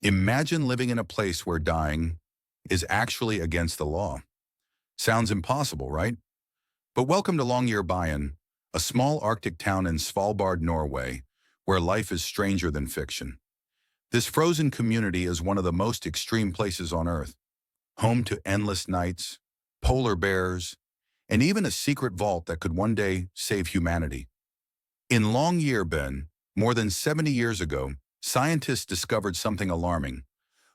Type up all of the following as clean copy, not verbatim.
Imagine living in a place where dying is actually against the law. Sounds impossible, right? But welcome to Longyearbyen, a small Arctic town in Svalbard, Norway, where life is stranger than fiction. This frozen community is one of the most extreme places on Earth, home to endless nights, polar bears, and even a secret vault that could one day save humanity. In Longyearbyen, more than 70 years ago, scientists discovered something alarming.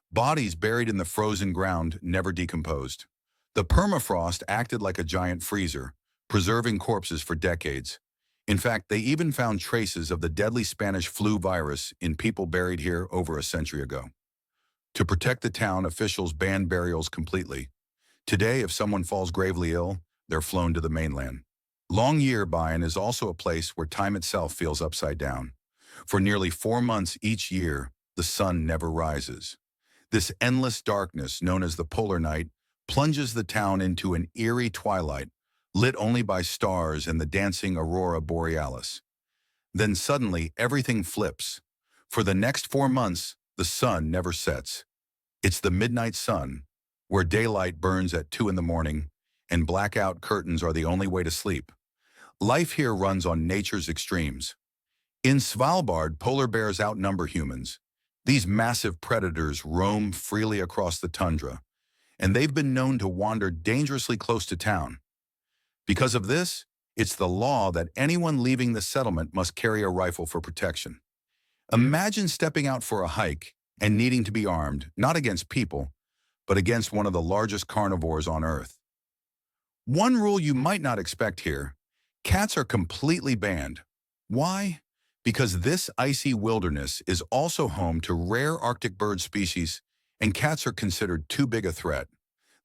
Bodies buried in the frozen ground never decomposed. The permafrost acted like a giant freezer, preserving corpses for decades. In fact, they even found traces of the deadly Spanish flu virus in people buried here over a century ago. To protect the town, officials banned burials completely. Today, if someone falls gravely ill, they're flown to the mainland. Longyearbyen is also a place where time itself feels upside down. For nearly 4 months each year, the sun never rises. This endless darkness, known as the polar night, plunges the town into an eerie twilight, lit only by stars and the dancing aurora borealis. Then suddenly, everything flips. For the next 4 months, the sun never sets. It's the midnight sun, where daylight burns at 2 in the morning, and blackout curtains are the only way to sleep. Life here runs on nature's extremes. In Svalbard, polar bears outnumber humans. These massive predators roam freely across the tundra, and they've been known to wander dangerously close to town. Because of this, it's the law that anyone leaving the settlement must carry a rifle for protection. Imagine stepping out for a hike and needing to be armed, not against people, but against one of the largest carnivores on Earth. One rule you might not expect here: cats are completely banned. Why? Because this icy wilderness is also home to rare Arctic bird species, and cats are considered too big a threat.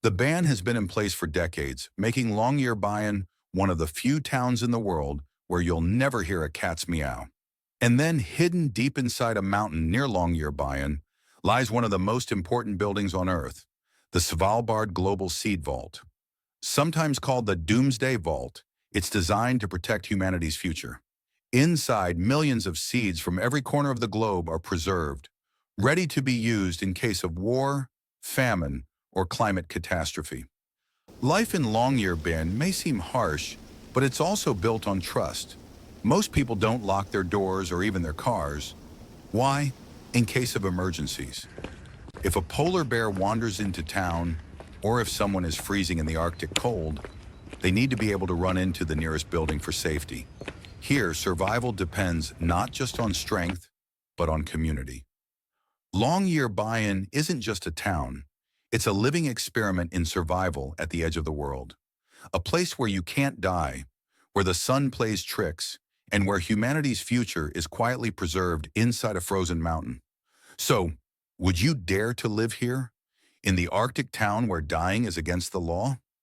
The ban has been in place for decades, making Longyearbyen one of the few towns in the world where you'll never hear a cat's meow. And then, hidden deep inside a mountain near Longyearbyen, lies one of the most important buildings on Earth, the Svalbard Global Seed Vault. Sometimes called the Doomsday Vault, it's designed to protect humanity's future. Inside, millions of seeds from every corner of the globe are preserved, ready to be used in case of war, famine, or climate catastrophe. Life in Longyearbyen may seem harsh, but it's also built on trust. Most people don't lock their doors or even their cars. Why? In case of emergencies. If a polar bear wanders into town, or if someone is freezing in the Arctic cold, they need to be able to run into the nearest building for safety. Here, survival depends not just on strength, but on community. Longyearbyen isn't just a town. It's a living experiment in survival at the edge of the world. A place where you can't die, where the sun plays tricks, and where humanity's future is quietly preserved inside a frozen mountain. So, would you dare to live here, in the Arctic town where dying is against the law?